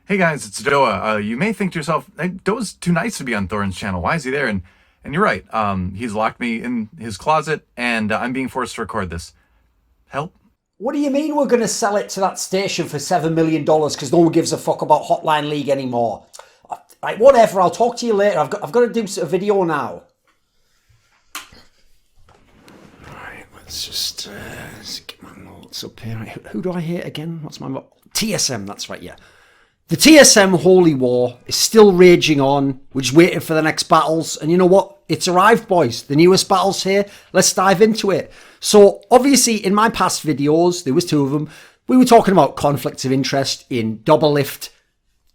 Hey guys, it's Doa. You may think to yourself, hey, Doa's too nice to be on Thorin's channel. Why is he there? And you're right. He's locked me in his closet, and I'm being forced to record this. Help? What do you mean we're going to sell it to that station for $7 million because no one gives a fuck about Hotline League anymore? Right, whatever, I'll talk to you later. I've got to do a video now. Right, let's just get my notes up here. Right, who do I hate again? What's my... TSM, that's right, yeah. The TSM Holy War is still raging on. We're just waiting for the next battles. And you know what? It's arrived, boys. The newest battle's here. Let's dive into it. So, obviously, in my past videos, there was 2 of them. We were talking about conflicts of interest in Doublelift,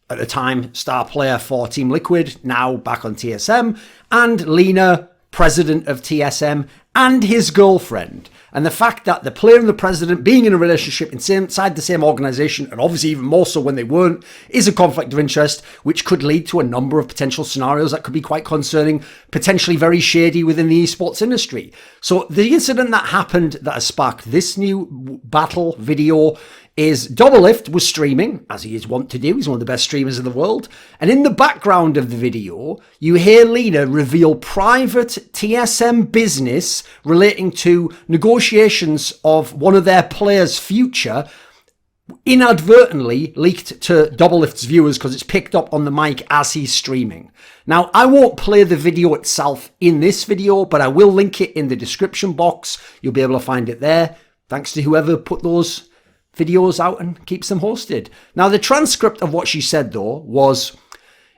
at the time, star player for Team Liquid, now back on TSM, and Leena, president of TSM, and his girlfriend. And the fact that the player and the president being in a relationship inside the same organisation, and obviously even more so when they weren't, is a conflict of interest, which could lead to a number of potential scenarios that could be quite concerning, potentially very shady within the esports industry. So the incident that happened that has sparked this new battle video is Doublelift was streaming, as he is wont to do. He's one of the best streamers in the world. And in the background of the video, you hear Leena reveal private TSM business relating to negotiations of one of their players' future, inadvertently leaked to Doublelift's viewers because it's picked up on the mic as he's streaming. Now, I won't play the video itself in this video, but I will link it in the description box. You'll be able to find it there. Thanks to whoever put those videos out and keeps them hosted. Now, the transcript of what she said, though, was,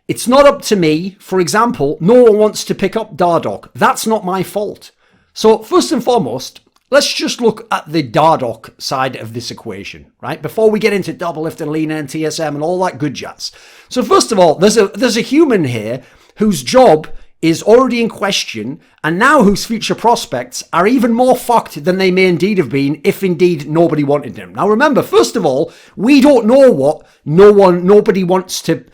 it's not up to me. For example, no one wants to pick up Dardoch. That's not my fault. So, first and foremost, let's just look at the Dardoch side of this equation, right? Before we get into Doublelift and Leena and TSM and all that good jazz. So, first of all, there's a human here whose job is already in question, and now whose future prospects are even more fucked than they may indeed have been if indeed nobody wanted him. Now remember, first of all, we don't know what no one wants to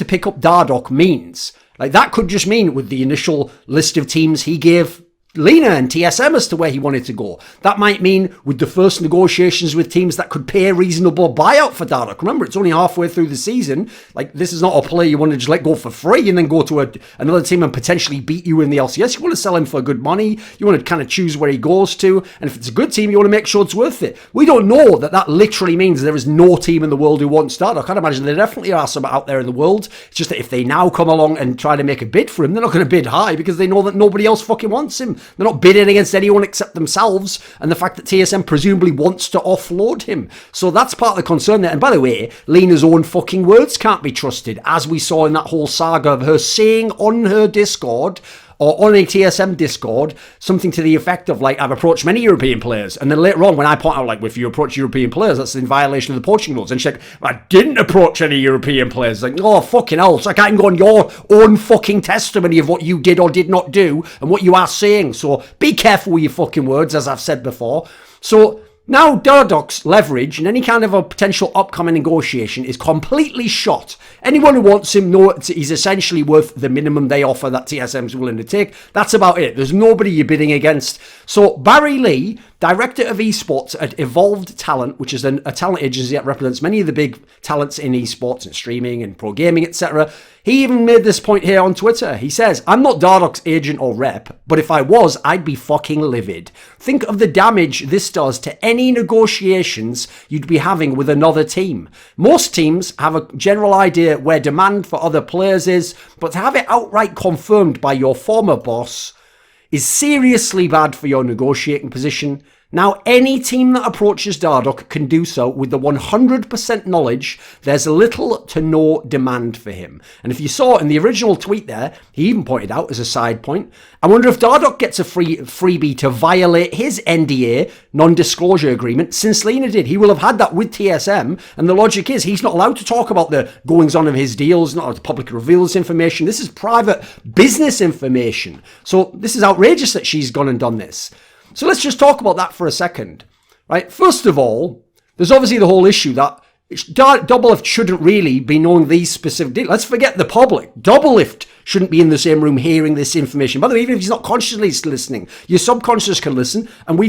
pick up Dardoch means. Like, that could just mean with the initial list of teams he gave Leena and TSM as to where he wanted to go. That might mean with the first negotiations with teams that could pay a reasonable buyout for Dardoch. Remember, it's only halfway through the season. Like, this is not a player you want to just let go for free and then go to another team and potentially beat you in the LCS. You want to sell him for good money. You want to kind of choose where he goes to. And if it's a good team, you want to make sure it's worth it. We don't know that literally means there is no team in the world who wants Dardoch. I'd imagine there definitely are some out there in the world. It's just that if they now come along and try to make a bid for him, they're not going to bid high because they know that nobody else fucking wants him. They're not bidding against anyone except themselves and the fact that TSM presumably wants to offload him. So that's part of the concern there. And by the way, Leena's own fucking words can't be trusted, as we saw in that whole saga of her saying on her Discord, or on a TSM Discord, something to the effect of, like, I've approached many European players. And then later on, when I point out, like, if you approach European players, that's in violation of the poaching rules. And she's like, I didn't approach any European players. Like, oh, fucking hell. So I can't go on your own fucking testimony of what you did or did not do and what you are saying. So be careful with your fucking words, as I've said before. So now Dardoch's leverage in any kind of a potential upcoming negotiation is completely shot. Anyone who wants him knows he's essentially worth the minimum they offer that TSM's willing to take. That's about it. There's nobody you're bidding against. So Barry Lee, director of esports at Evolved Talent, which is a talent agency that represents many of the big talents in esports and streaming and pro gaming, etc., he even made this point here on Twitter. He says, I'm not Dardoch's agent or rep, but if I was, I'd be fucking livid. Think of the damage this does to any negotiations you'd be having with another team. Most teams have a general idea where demand for other players is, but to have it outright confirmed by your former boss is seriously bad for your negotiating position. Now, any team that approaches Dardoch can do so with the 100% knowledge there's little to no demand for him. And if you saw in the original tweet there, he even pointed out as a side point, I wonder if Dardoch gets a freebie to violate his NDA, non-disclosure agreement, since Leena did. He will have had that with TSM, and the logic is he's not allowed to talk about the goings-on of his deals, not allowed to publicly reveal this information. This is private business information. So this is outrageous that she's gone and done this. So let's just talk about that for a second, right? First of all, there's obviously the whole issue that Doublelift shouldn't really be knowing these specific details. Let's forget the public. Doublelift shouldn't be in the same room hearing this information. By the way, even if he's not consciously listening, your subconscious can listen, and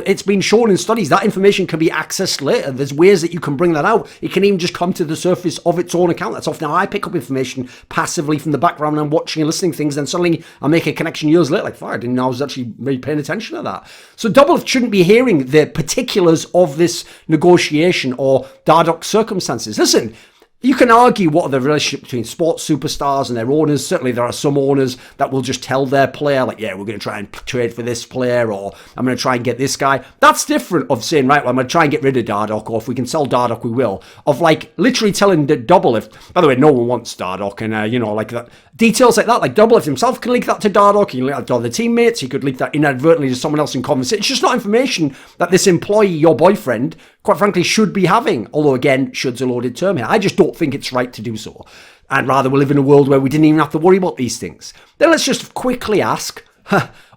it's been shown in studies that information can be accessed later. There's ways that you can bring that out. It can even just come to the surface of its own account. That's often how I pick up information passively from the background and I'm watching and listening to things, then suddenly I make a connection years later, like, fuck, I didn't know I was actually really paying attention to that. So Doublelift shouldn't be hearing the particulars of this negotiation or Dardoch circumstances. Listen, you can argue what are the relationship between sports superstars and their owners. Certainly there are some owners that will just tell their player, like, yeah, we're going to try and trade for this player, or I'm going to try and get this guy. That's different of saying, right, well, I'm going to try and get rid of Dardoch, or if we can sell Dardoch, we will. Of like literally telling the Doublelift, by the way, no one wants Dardoch, and like that. Details like that, like Doublelift himself can leak that to Dardoch, he can leak that to other teammates, he could leak that inadvertently to someone else in conversation. It's just not information that this employee, your boyfriend, quite frankly, should be having. Although, again, should's a loaded term here. I just don't think it's right to do so. I'd rather we live in a world where we didn't even have to worry about these things. Then let's just quickly ask,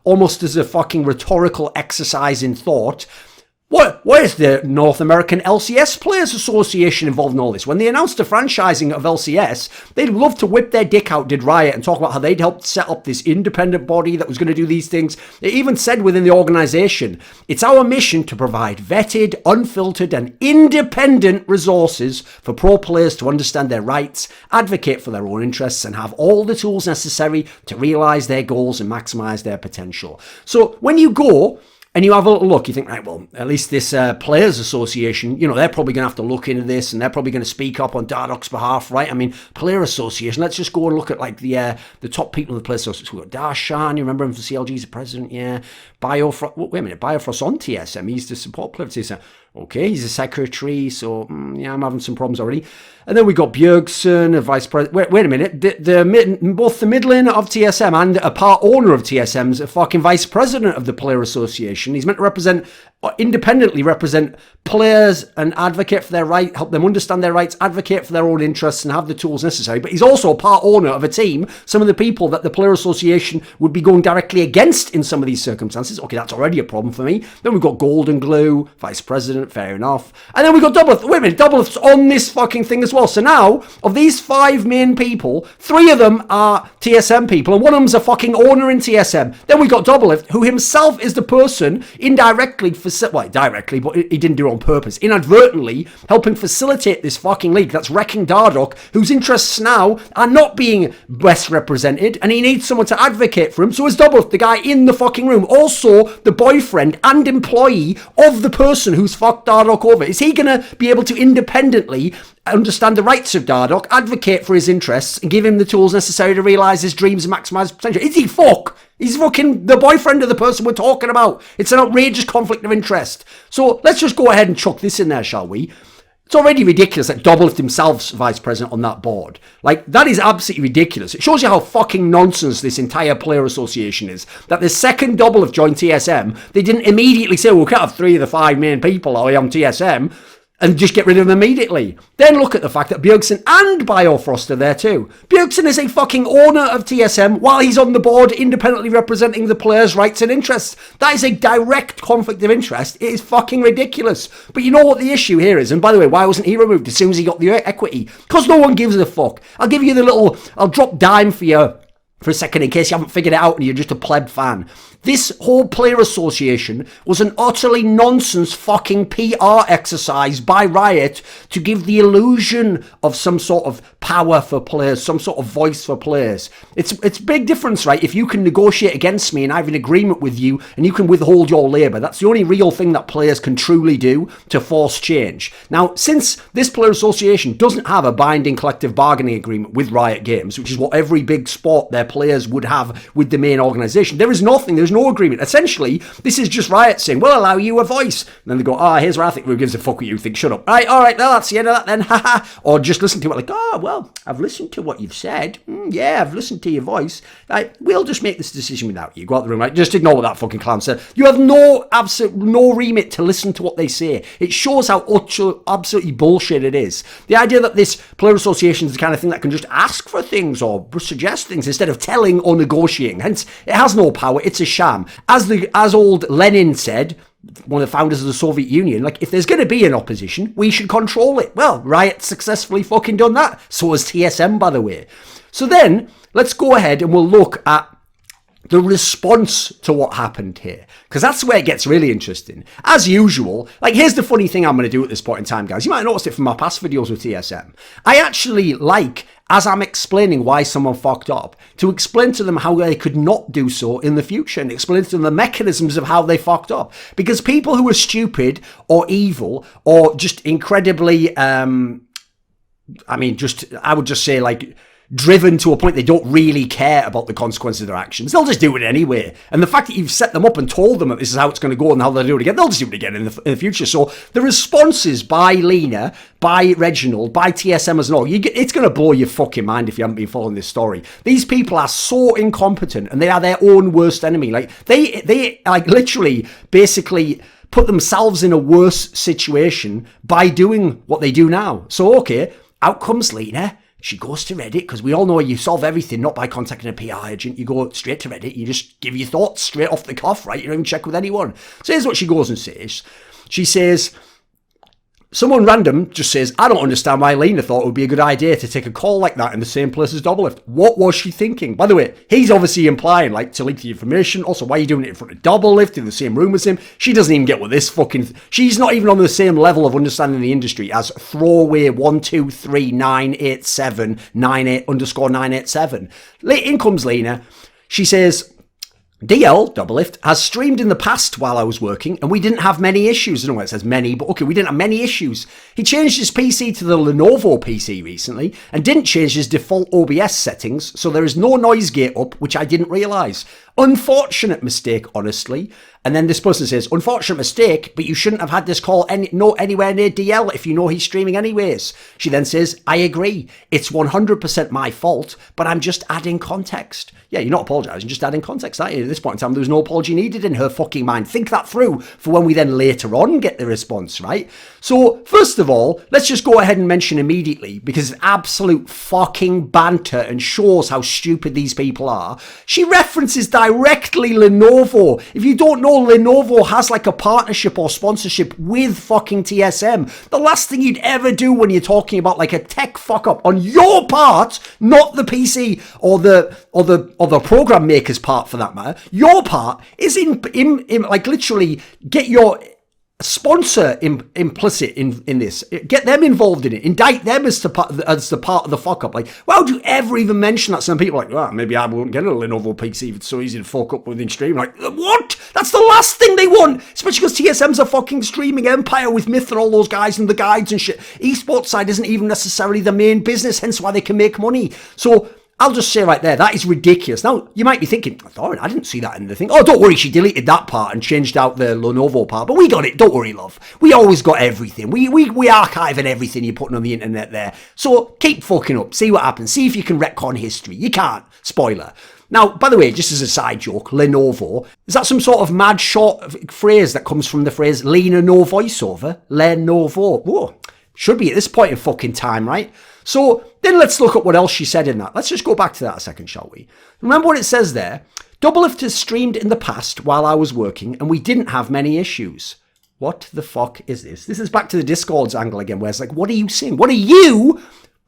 almost as a fucking rhetorical exercise in thought, what is the North American LCS Players Association involved in all this? When they announced the franchising of LCS, they'd love to whip their dick out, did Riot, and talk about how they'd helped set up this independent body that was going to do these things. They even said within the organization, it's our mission to provide vetted, unfiltered, and independent resources for pro players to understand their rights, advocate for their own interests, and have all the tools necessary to realize their goals and maximize their potential. So when you go and you have a little look, you think, right, well, at least this Players Association, they're probably going to have to look into this, and they're probably going to speak up on Dardoch's behalf, right? I mean, Player Association, let's just go and look at, like, the top people in the Players Association. We've got Darshan, you remember him from CLG, he's the president, yeah. Biofrost on TSM, he's the support player of TSM. Okay, he's a secretary, so yeah, I'm having some problems already. And then we got Bjergsen, a vice president. Wait a minute, both the middling of TSM and a part owner of TSM's a fucking vice president of the Player Association. He's meant to independently represent players and advocate for their right, help them understand their rights, advocate for their own interests, and have the tools necessary. But he's also a part owner of a team, some of the people that the Player Association would be going directly against in some of these circumstances. Okay, that's already a problem for me. Then we've got Golden Glue, vice president, fair enough. And then we've got Doublelift. Wait a minute, Doublelift's on this fucking thing as well. So now, of these 5 main people, 3 of them are TSM people, and one of them's a fucking owner in TSM. Then we've got Doublelift, who himself is the person indirectly, directly, but he didn't do it on purpose, inadvertently helping facilitate this fucking league that's wrecking Dardoch, whose interests now are not being best represented, and he needs someone to advocate for him. So is Doublelift, the guy in the fucking room, also the boyfriend and employee of the person who's fucked Dardoch over. Is he going to be able to independently understand the rights of Dardoch, advocate for his interests, and give him the tools necessary to realise his dreams and maximise his potential? Is he fuck? He's fucking the boyfriend of the person we're talking about. It's an outrageous conflict of interest. So let's just go ahead and chuck this in there, shall we? It's already ridiculous that Doublelift himself's vice president on that board. Like, that is absolutely ridiculous. It shows you how fucking nonsense this entire Player Association is. That the second Doublelift joined TSM, they didn't immediately say, well, we can't have 3 of the 5 main people on TSM, and just get rid of them immediately. Then look at the fact that Bjergsen and Biofrost are there too. Bjergsen is a fucking owner of TSM while he's on the board independently representing the players' rights and interests. That is a direct conflict of interest. It is fucking ridiculous. But you know what the issue here is? And by the way, why wasn't he removed as soon as he got the equity? Because no one gives a fuck. I'll drop dime for you for a second in case you haven't figured it out and you're just a pleb fan. This whole Player Association was an utterly nonsense fucking PR exercise by Riot to give the illusion of some sort of power for players, some sort of voice for players. It's a big difference, right? If you can negotiate against me and I have an agreement with you and you can withhold your labour, that's the only real thing that players can truly do to force change. Now, since this Player Association doesn't have a binding collective bargaining agreement with Riot Games, which is what every big sport their players would have with the main organisation, there's no agreement. Essentially, this is just Riot saying, we'll allow you a voice. And then they go, here's where I think, who gives a fuck what you think, shut up. Right, all right, well, that's the end of that then, haha. Or just listen to it like, well, I've listened to what you've said. Yeah, I've listened to your voice. Right, we'll just make this decision without you. Go out the room, right? Just ignore what that fucking clown said. You have no remit to listen to what they say. It shows how absolutely bullshit it is. The idea that this Player Association is the kind of thing that can just ask for things or suggest things instead of telling or negotiating. Hence, it has no power. It's a sham. As old Lenin said, one of the founders of the Soviet Union, like, if there's going to be an opposition, we should control it. Well, Riot successfully fucking done that. So has TSM, by the way. So then, let's go ahead and we'll look at the response to what happened here, because that's where it gets really interesting. As usual, like, here's the funny thing I'm going to do at this point in time, guys. You might have noticed it from my past videos with TSM. I actually like, as I'm explaining why someone fucked up, to explain to them how they could not do so in the future, and explain to them the mechanisms of how they fucked up. Because people who are stupid or evil or just incredibly, I would just say, like, driven to a point they don't really care about the consequences of their actions, they'll just do it anyway. And the fact that you've set them up and told them that this is how it's going to go and how they'll do it again, they'll just do it again in the future. So the responses by Leena, by Reginald, by TSM as an all, it's going to blow your fucking mind if you haven't been following this story. These people are so incompetent and they are their own worst enemy. Like, they like, literally, basically put themselves in a worse situation by doing what they do now. So, okay, out comes Leena. She goes to Reddit, because we all know you solve everything not by contacting a PR agent. You go straight to Reddit. You just give your thoughts straight off the cuff, right? You don't even check with anyone. So here's what she goes and says. She says, someone random just says, I don't understand why Leena thought it would be a good idea to take a call like that in the same place as Doublelift. What was she thinking? By the way, he's obviously implying, like, to leak the information. Also, why are you doing it in front of Doublelift in the same room as him? She doesn't even get what this fucking... She's not even on the same level of understanding the industry as throwaway 123987 98_987. In comes Leena. She says, DL, Doublelift, has streamed in the past while I was working, and we didn't have many issues. I don't know why it says many, but okay, we didn't have many issues. He changed his PC to the Lenovo PC recently, and didn't change his default OBS settings, so there is no noise gate up, which I didn't realise. Unfortunate mistake, honestly. And then this person says, unfortunate mistake, but you shouldn't have had this call anywhere near DL if you know he's streaming anyways. She then says, I agree. It's 100% my fault, but I'm just adding context. Yeah, you're not apologising, just adding context, aren't you? At this point in time, there was no apology needed in her fucking mind. Think that through for when we then later on get the response, right? So, first of all, let's just go ahead and mention immediately, because it's absolute fucking banter and shows how stupid these people are. She references directly Lenovo. If you don't know, Lenovo has like a partnership or sponsorship with fucking TSM. The last thing you'd ever do when you're talking about like a tech fuck up on your part, not the PC or the program maker's part for that matter, your part is in like literally get your sponsor implicit in this, get them involved in it, indict them as the part of the fuck up. Like, why would you ever even mention that? Some people are like, well, maybe I won't get a Lenovo PC if it's so easy to fuck up within stream. Like, what? That's the last thing they want, especially because TSM's a fucking streaming empire with Myth and all those guys and the guides and shit. Esports side isn't even necessarily the main business, hence why they can make money. So I'll just say right there, that is ridiculous. Now, you might be thinking, Thorin, I didn't see that in the thing. Oh, don't worry, she deleted that part and changed out the Lenovo part. But we got it, don't worry, love. We always got everything. We archiving everything you're putting on the internet there. So keep fucking up, see what happens. See if you can retcon history. You can't. Spoiler. Now, by the way, just as a side joke, Lenovo, is that some sort of mad short phrase that comes from the phrase Leena no voiceover? Lenovo. Whoa. Should be at this point in fucking time, right? So then let's look at what else she said in that. Let's just go back to that a second, shall we? Remember what it says there? Doublelift has streamed in the past while I was working, and we didn't have many issues. What the fuck is this? This is back to the Discord's angle again, where it's like, what are you saying? What are you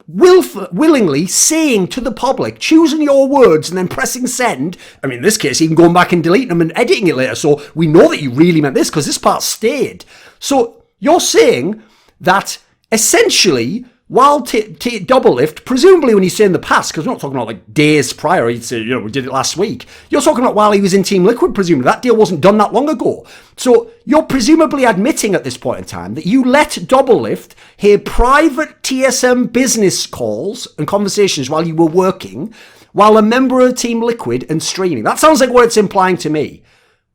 willingly saying to the public, choosing your words and then pressing send? I mean, in this case, even going back and deleting them and editing it later, so we know that you really meant this, because this part stayed. So you're saying that essentially, while Doublelift, presumably when you say in the past, because we're not talking about like days prior, you'd say, we did it last week. You're talking about while he was in Team Liquid, presumably. That deal wasn't done that long ago. So you're presumably admitting at this point in time that you let Doublelift hear private TSM business calls and conversations while you were working, while a member of Team Liquid and streaming. That sounds like what it's implying to me.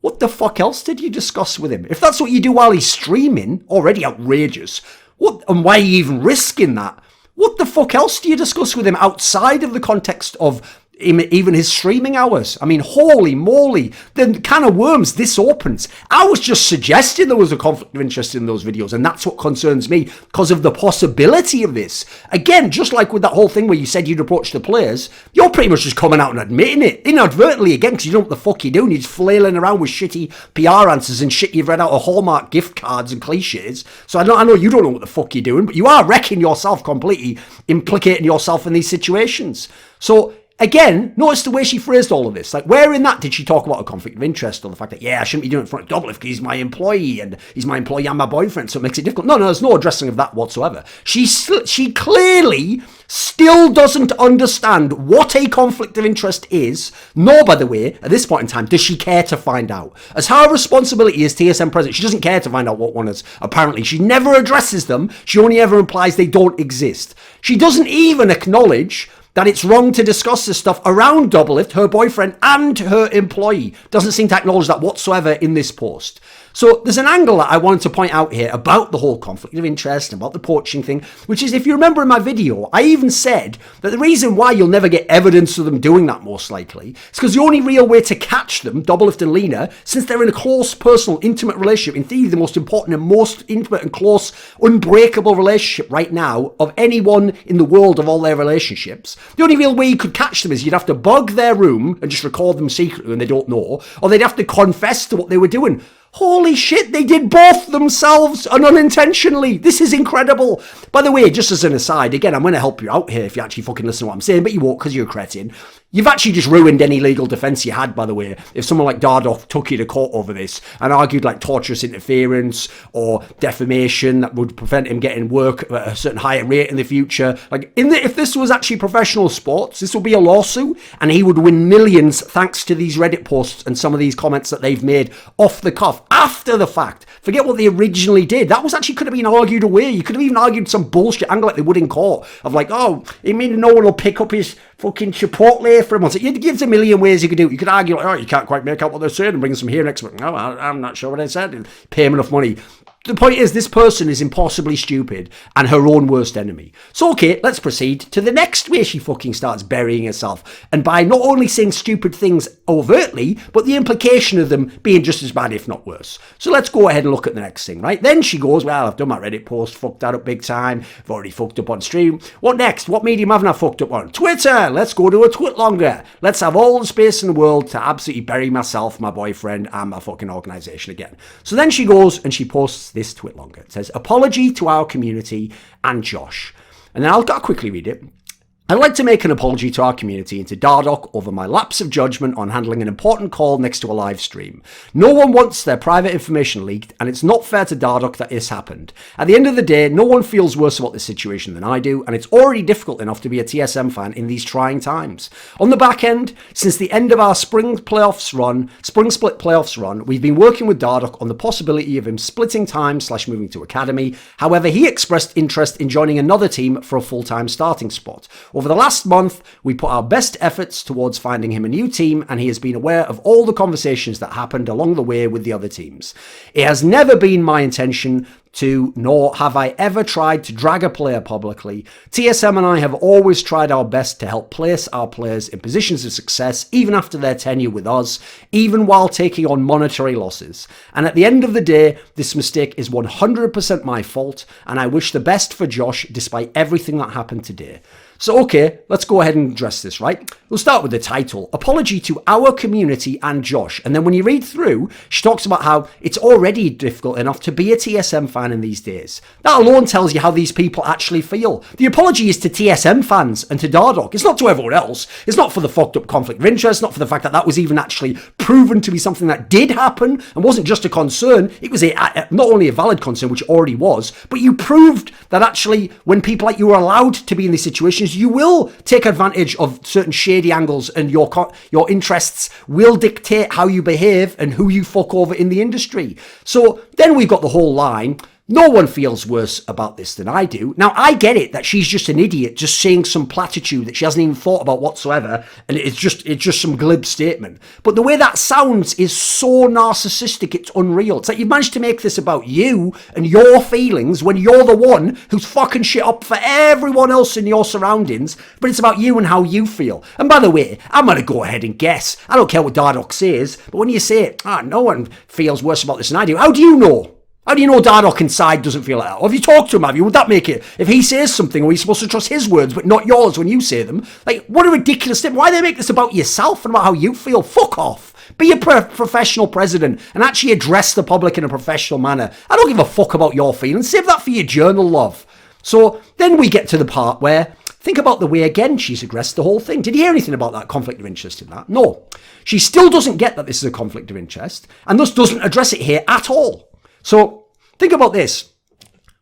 What the fuck else did you discuss with him? If that's what you do while he's streaming, already outrageous. What, and why are you even risking that? What the fuck else do you discuss with him outside of the context of even his streaming hours. I mean, holy moly, the can of worms this opens. I was just suggesting there was a conflict of interest in those videos, and that's what concerns me because of the possibility of this. Again, just like with that whole thing where you said you'd approach the players, you're pretty much just coming out and admitting it inadvertently again because you don't know what the fuck you're doing. You're just flailing around with shitty PR answers and shit you've read out of Hallmark gift cards and cliches. So I know you don't know what the fuck you're doing, but you are wrecking yourself completely, implicating yourself in these situations. So again, notice the way she phrased all of this. Like, where in that did she talk about a conflict of interest or the fact that, yeah, I shouldn't be doing it in front of Doublelift because he's my employee and my boyfriend, so it makes it difficult. No, there's no addressing of that whatsoever. She clearly still doesn't understand what a conflict of interest is, nor, by the way, at this point in time, does she care to find out. As her responsibility as TSM president, she doesn't care to find out what one is, apparently. She never addresses them. She only ever implies they don't exist. She doesn't even acknowledge that it's wrong to discuss this stuff around Doublelift, her boyfriend, and her employee. Doesn't seem to acknowledge that whatsoever in this post. So there's an angle that I wanted to point out here about the whole conflict of interest, about the poaching thing, which is, if you remember in my video, I even said that the reason why you'll never get evidence of them doing that, most likely, is because the only real way to catch them, Doublelift and Leena, since they're in a close, personal, intimate relationship, in theory the most important and most intimate and close, unbreakable relationship right now of anyone in the world of all their relationships, the only real way you could catch them is you'd have to bug their room and just record them secretly when they don't know, or they'd have to confess to what they were doing. Holy shit, they did both themselves and unintentionally. This is incredible. By the way, just as an aside, again, I'm going to help you out here if you actually fucking listen to what I'm saying, but you won't because you're a cretin. You've actually just ruined any legal defence you had, by the way, if someone like Dardoch took you to court over this and argued like torturous interference or defamation that would prevent him getting work at a certain higher rate in the future. Like, if this was actually professional sports, this would be a lawsuit and he would win millions thanks to these Reddit posts and some of these comments that they've made off the cuff after the fact. Forget what they originally did. That was actually could have been argued away. You could have even argued some bullshit angle like they would in court of like, oh, it means no one will pick up his fucking Chipotle for him. It gives a million ways you could do it. You could argue like, oh, you can't quite make out what they're saying and bring some here next week. No, I'm not sure what I said. And pay him enough money. The point is, this person is impossibly stupid and her own worst enemy. So, okay, let's proceed to the next way she fucking starts burying herself. And by not only saying stupid things overtly, but the implication of them being just as bad, if not worse. So let's go ahead and look at the next thing, right? Then she goes, well, I've done my Reddit post, fucked that up big time. I've already fucked up on stream. What next? What medium haven't I fucked up on? Twitter! Let's go to a Twitlonger. Let's have all the space in the world to absolutely bury myself, my boyfriend, and my fucking organisation again. So then she goes and she posts this Twitlonger. It says, apology to our community and Josh. And then I'll quickly read it. I'd like to make an apology to our community and to Dardoch over my lapse of judgment on handling an important call next to a live stream. No one wants their private information leaked, and it's not fair to Dardoch that this happened. At the end of the day, no one feels worse about this situation than I do, and it's already difficult enough to be a TSM fan in these trying times. On the back end, since the end of our spring split playoffs run, we've been working with Dardoch on the possibility of him splitting time / moving to academy. However, he expressed interest in joining another team for a full-time starting spot. Over the last month, we put our best efforts towards finding him a new team, and he has been aware of all the conversations that happened along the way with the other teams. It has never been my intention to, nor have I ever tried to drag a player publicly. TSM and I have always tried our best to help place our players in positions of success, even after their tenure with us, even while taking on monetary losses. And at the end of the day, this mistake is 100% my fault, and I wish the best for Josh despite everything that happened today. So, okay, let's go ahead and address this, right? We'll start with the title, Apology to Our Community and Josh. And then when you read through, she talks about how it's already difficult enough to be a TSM fan in these days. That alone tells you how these people actually feel. The apology is to TSM fans and to Dardoch. It's not to everyone else. It's not for the fucked up conflict of interest, not for the fact that that was even actually proven to be something that did happen and wasn't just a concern. It was not only a valid concern, which it already was, but you proved that actually when people like you are allowed to be in these situations, you will take advantage of certain shady angles, and your interests will dictate how you behave and who you fuck over in the industry. So then we've got the whole line, No one feels worse about this than I do. Now, I get it that she's just an idiot, just saying some platitude that she hasn't even thought about whatsoever, and it's just some glib statement. But the way that sounds is so narcissistic, it's unreal. It's like you've managed to make this about you and your feelings when you're the one who's fucking shit up for everyone else in your surroundings, but it's about you and how you feel. And by the way, I'm going to go ahead and guess. I don't care what Dardoch says, but when you say, no one feels worse about this than I do, how do you know? How do you know Dardoch inside doesn't feel like that? Or have you talked to him, have you? Would that make it? If he says something, are you supposed to trust his words, but not yours when you say them? Like, what a ridiculous thing. Why do they make this about yourself and about how you feel? Fuck off. Be a professional president and actually address the public in a professional manner. I don't give a fuck about your feelings. Save that for your journal, love. So then we get to the part where, think about the way, again, she's addressed the whole thing. Did you hear anything about that conflict of interest in that? No. She still doesn't get that this is a conflict of interest and thus doesn't address it here at all. So think about this.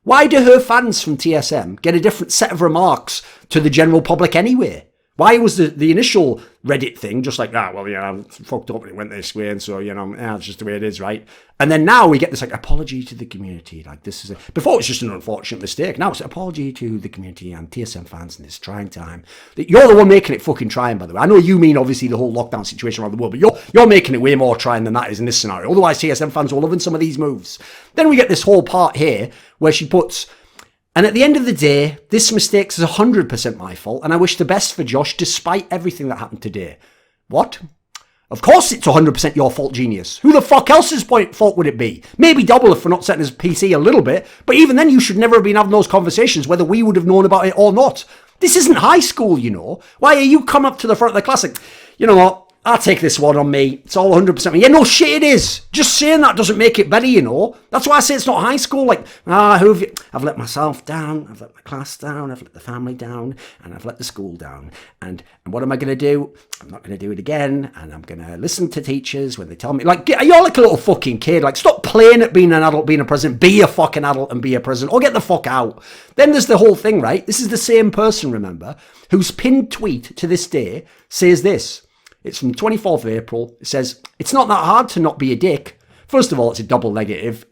Why do her fans from TSM get a different set of remarks to the general public anyway? Why was the initial Reddit thing just like, I fucked up and it went this way, and so, it's just the way it is, right? And then now we get this, like, apology to the community. Like, this is before it was just an unfortunate mistake. Now it's an apology to the community and TSM fans in this trying time. You're the one making it fucking trying, by the way. I know you mean, obviously, the whole lockdown situation around the world, but you're making it way more trying than that is in this scenario. Otherwise, TSM fans are loving some of these moves. Then we get this whole part here where she puts, and at the end of the day, this mistake is 100% my fault, and I wish the best for Josh despite everything that happened today. What? Of course it's 100% your fault, genius. Who the fuck else's fault would it be? Maybe Doublelift for not setting his PC a little bit, but even then you should never have been having those conversations whether we would have known about it or not. This isn't high school, you know. Why are you come up to the front of the class like, you know what? I'll take this one on me. It's all 100% me. Yeah, no shit it is. Just saying that doesn't make it better, you know. That's why I say it's not high school. Like, who have you? I've let myself down. I've let my class down. I've let the family down. And I've let the school down. And what am I going to do? I'm not going to do it again. And I'm going to listen to teachers when they tell me. Like, you're like a little fucking kid. Like, stop playing at being an adult, being a president. Be a fucking adult and be a president. Or get the fuck out. Then there's the whole thing, right? This is the same person, remember, whose pinned tweet to this day says this. It's from 24th of April. It says, it's not that hard to not be a dick. First of all, it's a double negative,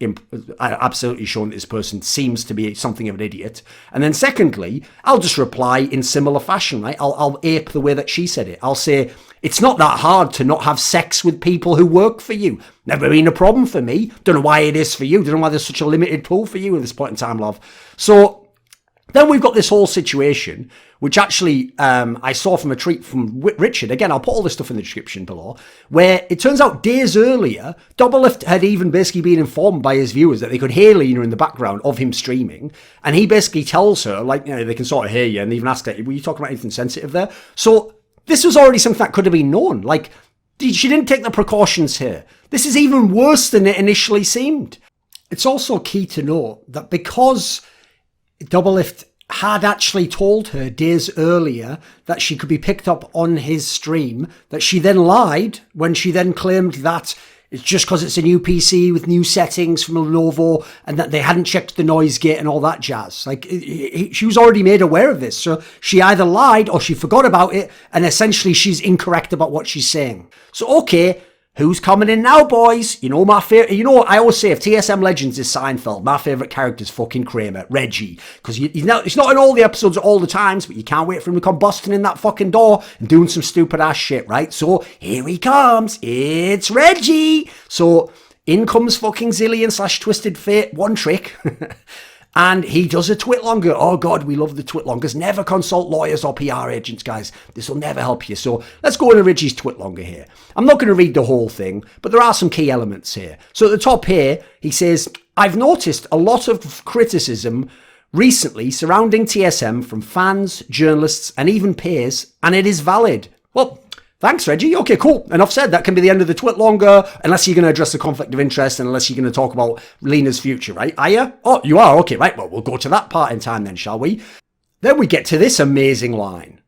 absolutely showing that this person seems to be something of an idiot. And then secondly, I'll just reply in similar fashion, right? I'll ape the way that she said it. I'll say, it's not that hard to not have sex with people who work for you. Never been a problem for me. Don't know why it is for you. Don't know why there's such a limited pool for you at this point in time, love. So then we've got this whole situation, which actually I saw from a tweet from Richard. Again, I'll put all this stuff in the description below, where it turns out days earlier, Doublelift had even basically been informed by his viewers that they could hear Leena in the background of him streaming. And he basically tells her, like, they can sort of hear you, and they even ask her, were you talking about anything sensitive there? So this was already something that could have been known. Like, she didn't take the precautions here. This is even worse than it initially seemed. It's also key to note that because Doublelift had actually told her days earlier that she could be picked up on his stream, that she then lied when she then claimed that it's just because it's a new PC with new settings from Lenovo and that they hadn't checked the noise gate and all that jazz. Like, she was already made aware of this. So she either lied or she forgot about it, and essentially she's incorrect about what she's saying. So, okay, who's coming in now, boys? You know my favorite. You know what I always say? If TSM Legends is Seinfeld, my favorite character is fucking Kramer, Reggie, because he's not in all the episodes at all the times, but you can't wait for him to come busting in that fucking door and doing some stupid ass shit, right? So here he comes. It's Reggie. So in comes fucking Zillion / Twisted Fate One Trick. And he does a Twitlonger. Oh, God, we love the Twitlongers. Never consult lawyers or PR agents, guys. This will never help you. So let's go into Reggie's Twitlonger here. I'm not going to read the whole thing, but there are some key elements here. So at the top here, he says, I've noticed a lot of criticism recently surrounding TSM from fans, journalists, and even peers, and it is valid. Well, thanks, Reggie. Okay, cool. Enough said. That can be the end of the Twitlonger, unless you're going to address the conflict of interest and unless you're going to talk about Leena's future, right? Are you? Oh, you are? Okay, right. Well, we'll go to that part in time then, shall we? Then we get to this amazing line.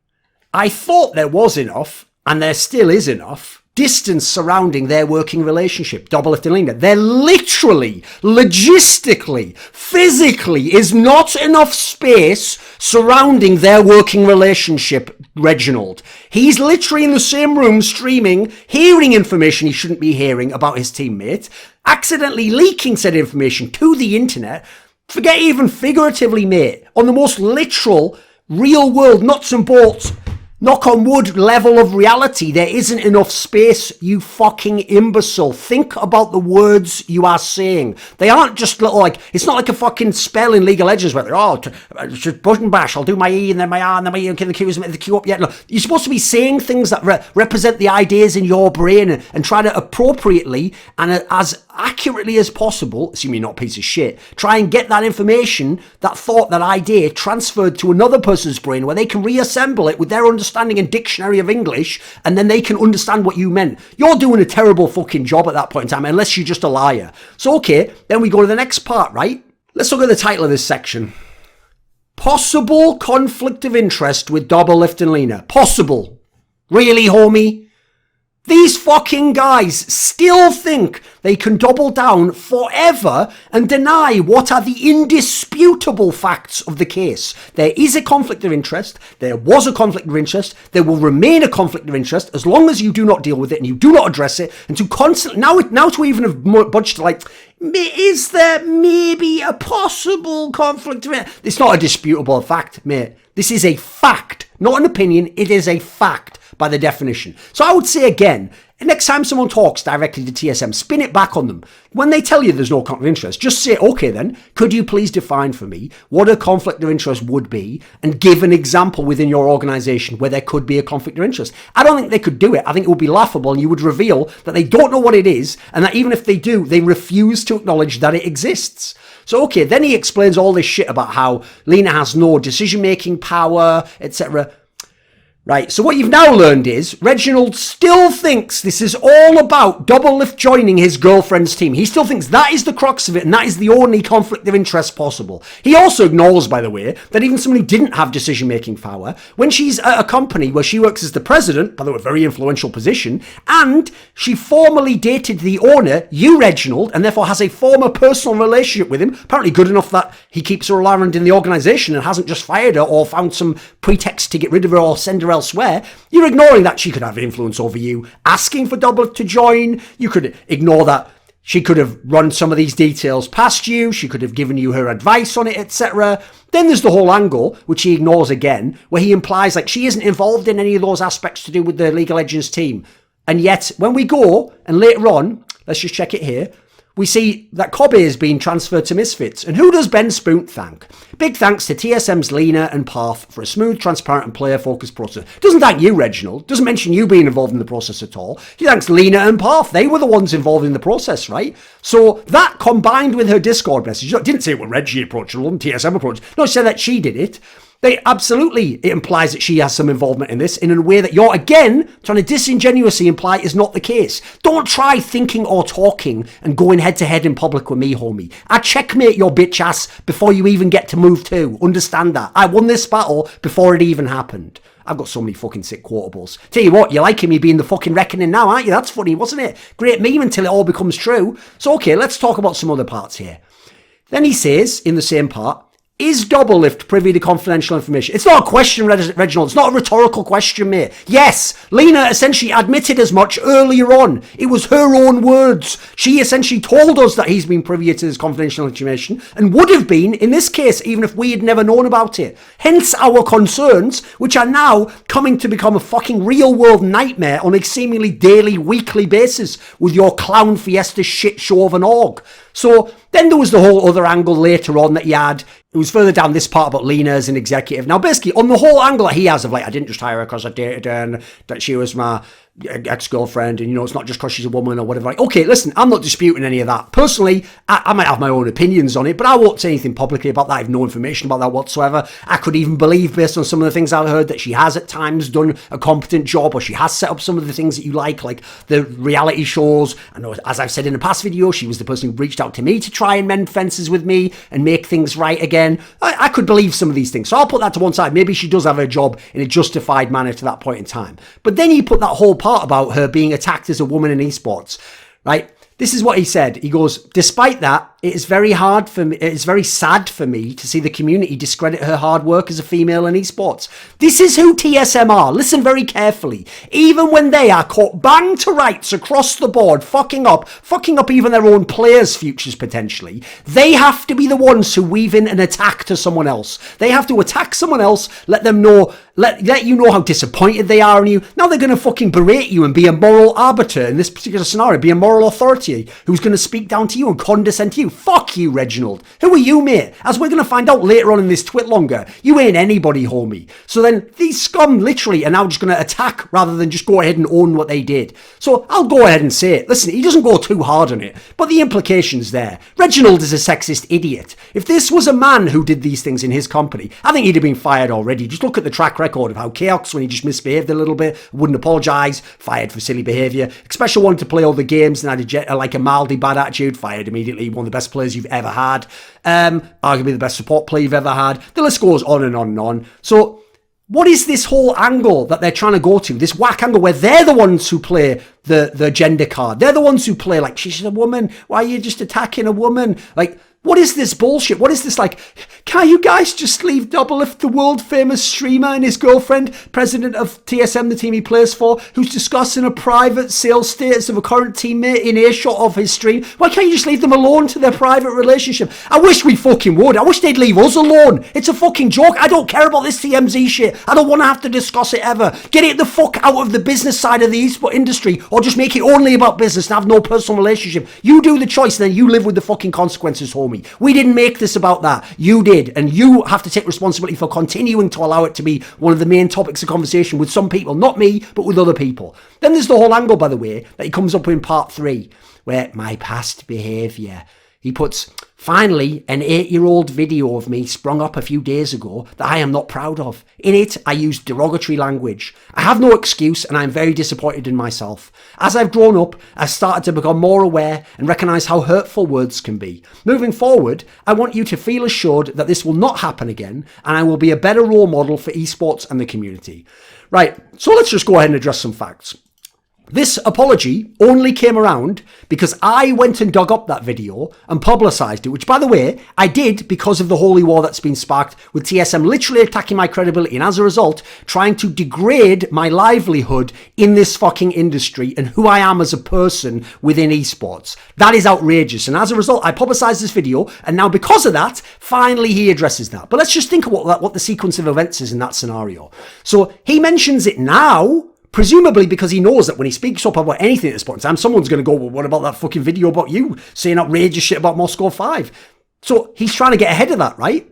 I thought there was enough, and there still is enough, distance surrounding their working relationship, Doublelift and Leena. There literally, logistically, physically is not enough space surrounding their working relationship, Reginald. He's literally in the same room streaming, hearing information he shouldn't be hearing about his teammate, accidentally leaking said information to the internet. Forget even figuratively, mate. On the most literal, real world, nuts and bolts, knock on wood level of reality, there isn't enough space, you fucking imbecile. Think about the words you are saying. They aren't just little, like, it's not like a fucking spell in League of Legends where they're, just button bash, I'll do my E and then my R and then my E, okay, the Q up yet. No, you're supposed to be saying things that represent the ideas in your brain and try to appropriately and as accurately as possible, assuming you're not a piece of shit, try and get that information, that thought, that idea transferred to another person's brain where they can reassemble it with their understanding and dictionary of English, and then they can understand what you meant. You're doing a terrible fucking job at that point in time, unless you're just a liar. So okay, then we go to the next part, right? Let's look at the title of this section. Possible conflict of interest with Doublelift and Leena. Possible. Really, homie? These fucking guys still think they can double down forever and deny what are the indisputable facts of the case. There is a conflict of interest. There was a conflict of interest. There will remain a conflict of interest as long as you do not deal with it and you do not address it. And to constantly, now to even have budged to like, is there maybe a possible conflict of interest? It's not a disputable fact, mate. This is a fact, not an opinion. It is a fact. By the definition. So I would say again, next time someone talks directly to TSM, spin it back on them. When they tell you there's no conflict of interest, just say, okay then, could you please define for me what a conflict of interest would be and give an example within your organization where there could be a conflict of interest. I don't think they could do it. I think it would be laughable and you would reveal that they don't know what it is and that even if they do, they refuse to acknowledge that it exists. So okay, then he explains all this shit about how Leena has no decision-making power, etc. Right, so what you've now learned is Reginald still thinks this is all about Doublelift joining his girlfriend's team. He still thinks that is the crux of it and that is the only conflict of interest possible. He also ignores, by the way, that even someone who didn't have decision-making power, when she's at a company where she works as the president, by the way, a very influential position, and she formerly dated the owner, you, Reginald, and therefore has a former personal relationship with him, apparently good enough that he keeps her around in the organisation and hasn't just fired her or found some pretext to get rid of her or send her elsewhere, you're ignoring that she could have influence over you, asking for Doublelift to join. You could ignore that she could have run some of these details past you, she could have given you her advice on it, etc. Then there's the whole angle, which he ignores again, where he implies like she isn't involved in any of those aspects to do with the League of Legends team. And yet, when we go, and later on, let's just check it here, we see that Kobe is being transferred to Misfits. And who does Ben Spoont thank? Big thanks to TSM's Leena and Path for a smooth, transparent and player-focused process. Doesn't thank you, Reginald. Doesn't mention you being involved in the process at all. He thanks Leena and Path. They were the ones involved in the process, right? So that combined with her Discord message, didn't say what Reggie approached or TSM approached. No, she said that she did it. It implies that she has some involvement in this in a way that you're, again, trying to disingenuously imply is not the case. Don't try thinking or talking and going head-to-head in public with me, homie. I checkmate your bitch ass before you even get to move two. Understand that. I won this battle before it even happened. I've got so many fucking sick quotables. Tell you what, you're liking me being the fucking reckoning now, aren't you? That's funny, wasn't it? Great meme until it all becomes true. So, okay, let's talk about some other parts here. Then he says, in the same part, is Doublelift privy to confidential information? It's not a question, Reginald. It's not a rhetorical question, mate. Yes, Leena essentially admitted as much earlier on. It was her own words. She essentially told us that he's been privy to this confidential information and would have been, in this case, even if we had never known about it. Hence our concerns, which are now coming to become a fucking real-world nightmare on a seemingly daily, weekly basis with your clown fiesta shit show of an org. So then there was the whole other angle later on that he had. It was further down this part about Leena as an executive. Now, basically, on the whole angle that he has of like, I didn't just hire her because I dated her and that she was my ex-girlfriend and, you know, it's not just because she's a woman or whatever. Like, okay, listen, I'm not disputing any of that. Personally, I might have my own opinions on it, but I won't say anything publicly about that. I have no information about that whatsoever. I could even believe, based on some of the things I've heard, that she has at times done a competent job or she has set up some of the things that you like the reality shows. I know, as I've said in a past video, she was the person who reached out to me to try and mend fences with me and make things right again. I could believe some of these things. So I'll put that to one side. Maybe she does have her job in a justified manner to that point in time. But then you put that whole part about her being attacked as a woman in esports, right? This is what he said. He goes, despite that, it is very hard for me. It's very sad for me to see the community discredit her hard work as a female in esports. This is who TSM are. Listen very carefully. Even when they are caught bang to rights across the board, fucking up even their own players' futures potentially, they have to be the ones who weave in an attack to someone else. They have to attack someone else, let them know, let you know how disappointed they are in you. Now they're going to fucking berate you and be a moral arbiter in this particular scenario, be a moral authority who's going to speak down to you and condescend to you. Fuck you, Reginald. Who are you, mate? As we're going to find out later on in this Twitlonger, you ain't anybody, homie. So then these scum literally are now just going to attack rather than just go ahead and own what they did. So I'll go ahead and say it. Listen, he doesn't go too hard on it, but the implication's there. Reginald is a sexist idiot. If this was a man who did these things in his company, I think he'd have been fired already. Just look at the track record of how Chaos, when he just misbehaved a little bit, wouldn't apologise, fired for silly behaviour. Special wanted to play all the games and had a mildly bad attitude, fired immediately. One of the best players you've ever had. Arguably the best support player you've ever had. The list goes on and on and on. So what is this whole angle that they're trying to go to? This whack angle where they're the ones who play the gender card. They're the ones who play like, she's a woman. Why are you just attacking a woman? Like, what is this bullshit? What is this like? Can't you guys just leave Doublelift, the world famous streamer, and his girlfriend, president of TSM, the team he plays for, who's discussing a private sales status of a current teammate in earshot of his stream? Why can't you just leave them alone to their private relationship? I wish we fucking would. I wish they'd leave us alone. It's a fucking joke. I don't care about this TMZ shit. I don't want to have to discuss it ever. Get it the fuck out of the business side of the esport industry, or just make it only about business and have no personal relationship. You do the choice, and then you live with the fucking consequences, homie. We didn't make this about that. You did. And you have to take responsibility for continuing to allow it to be one of the main topics of conversation with some people. Not me, but with other people. Then there's the whole angle, by the way, that he comes up with in part 3, where my past behaviour. He puts, finally, an 8-year-old video of me sprung up a few days ago that I am not proud of. In it, I used derogatory language. I have no excuse, and I am very disappointed in myself. As I've grown up, I've started to become more aware and recognise how hurtful words can be. Moving forward, I want you to feel assured that this will not happen again, and I will be a better role model for esports and the community. Right, so let's just go ahead and address some facts. This apology only came around because I went and dug up that video and publicised it, which, by the way, I did because of the holy war that's been sparked with TSM literally attacking my credibility and, as a result, trying to degrade my livelihood in this fucking industry and who I am as a person within esports. That is outrageous. And as a result, I publicised this video, and now because of that, finally he addresses that. But let's just think of what the sequence of events is in that scenario. So he mentions it now, presumably because he knows that when he speaks up about anything at this point in time, someone's going to go, well, what about that fucking video about you saying outrageous shit about Moscow 5? So he's trying to get ahead of that, right?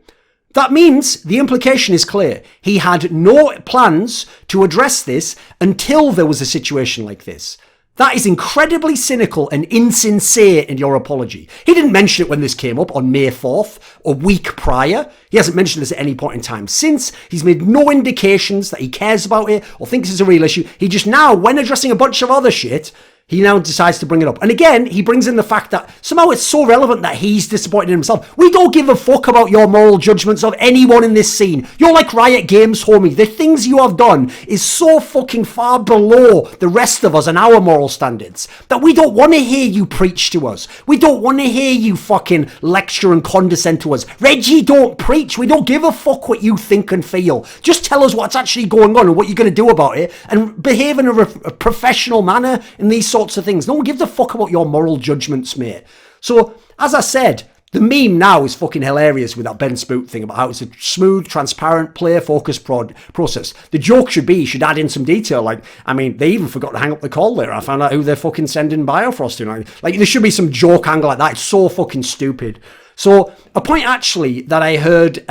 That means the implication is clear. He had no plans to address this until there was a situation like this. That is incredibly cynical and insincere in your apology. He didn't mention it when this came up on May 4th, a week prior. He hasn't mentioned this at any point in time since. He's made no indications that he cares about it or thinks it's a real issue. He just now, when addressing a bunch of other shit, he now decides to bring it up. And again, he brings in the fact that somehow it's so relevant that he's disappointed in himself. We don't give a fuck about your moral judgments of anyone in this scene. You're like Riot Games, homie. The things you have done is so fucking far below the rest of us and our moral standards that we don't want to hear you preach to us. We don't want to hear you fucking lecture and condescend to us. Reggie, don't preach. We don't give a fuck what you think and feel. Just tell us what's actually going on and what you're going to do about it, and behave in a professional manner in these sorts of things. No one gives a fuck about your moral judgments, mate. So, as I said, the meme now is fucking hilarious with that Ben Spoot thing about how it's a smooth, transparent, player-focused process. The joke should be, you should add in some detail. Like, I mean, they even forgot to hang up the call there. I found out who they're fucking sending Biofrost to. Like, there should be some joke angle like that. It's so fucking stupid. So, a point actually that I heard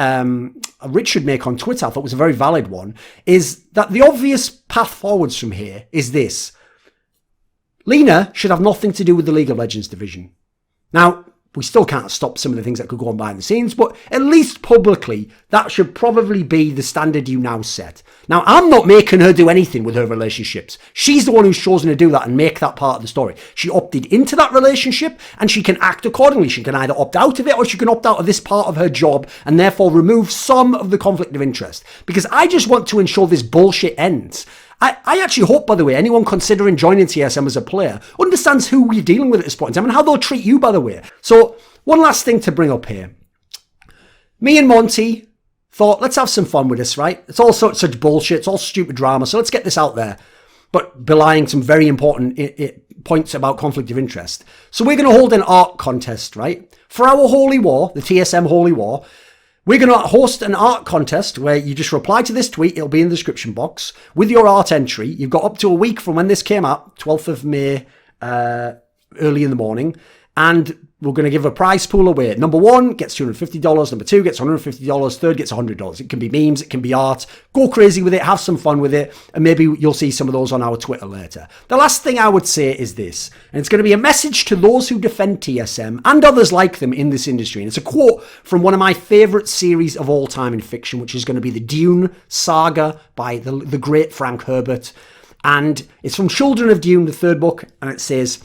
Richard make on Twitter, I thought was a very valid one, is that the obvious path forwards from here is this. Leena should have nothing to do with the League of Legends division. Now, we still can't stop some of the things that could go on behind the scenes, but at least publicly, that should probably be the standard you now set. Now, I'm not making her do anything with her relationships. She's the one who's chosen to do that and make that part of the story. She opted into that relationship, and she can act accordingly. She can either opt out of it, or she can opt out of this part of her job, and therefore remove some of the conflict of interest. Because I just want to ensure this bullshit ends. I actually hope, by the way, anyone considering joining TSM as a player understands who we're dealing with at this point in time and how they'll treat you, by the way. So One last thing to bring up here. Me and Monty thought, let's have some fun with this, right? It's all such bullshit. It's all stupid drama. So let's get this out there. But belying some very important points about conflict of interest. So we're going to hold an art contest, right? For our Holy War, the TSM Holy War, we're going to host an art contest where you just reply to this tweet. It'll be in the description box with your art entry. You've got up to a week from when this came out, 12th of May, early in the morning. And we're going to give a prize pool away. Number 1 gets $250. Number 2 gets $150. Third gets $100. It can be memes. It can be art. Go crazy with it. Have some fun with it. And maybe you'll see some of those on our Twitter later. The last thing I would say is this. And it's going to be a message to those who defend TSM and others like them in this industry. And it's a quote from one of my favourite series of all time in fiction, which is going to be the Dune saga by the great Frank Herbert. And it's from Children of Dune, the 3rd book. And it says,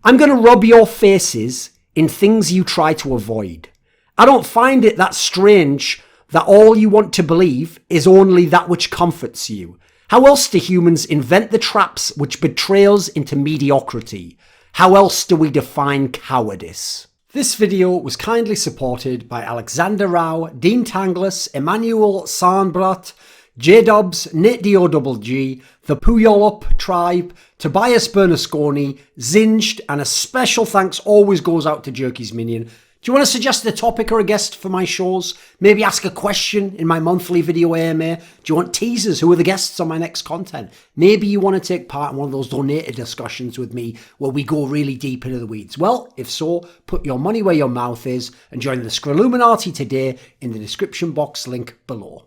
I'm going to rub your faces in things you try to avoid. I don't find it that strange that all you want to believe is only that which comforts you. How else do humans invent the traps which betray us into mediocrity? How else do we define cowardice? This video was kindly supported by Alexander Rao, Dean Tanglis, Emanuel Särnbratt, JDubs, NateDOhDoubleG, the Puyallup Tribe, Tobias Bernasconi, Xinged, and a special thanks always goes out to Jerky's Minion. Do you want to suggest a topic or a guest for my shows? Maybe ask a question in my monthly video AMA? Do you want teasers? Who are the guests on my next content? Maybe you want to take part in one of those donated discussions with me where we go really deep into the weeds. Well, if so, put your money where your mouth is and join the Scrilluminati today in the description box link below.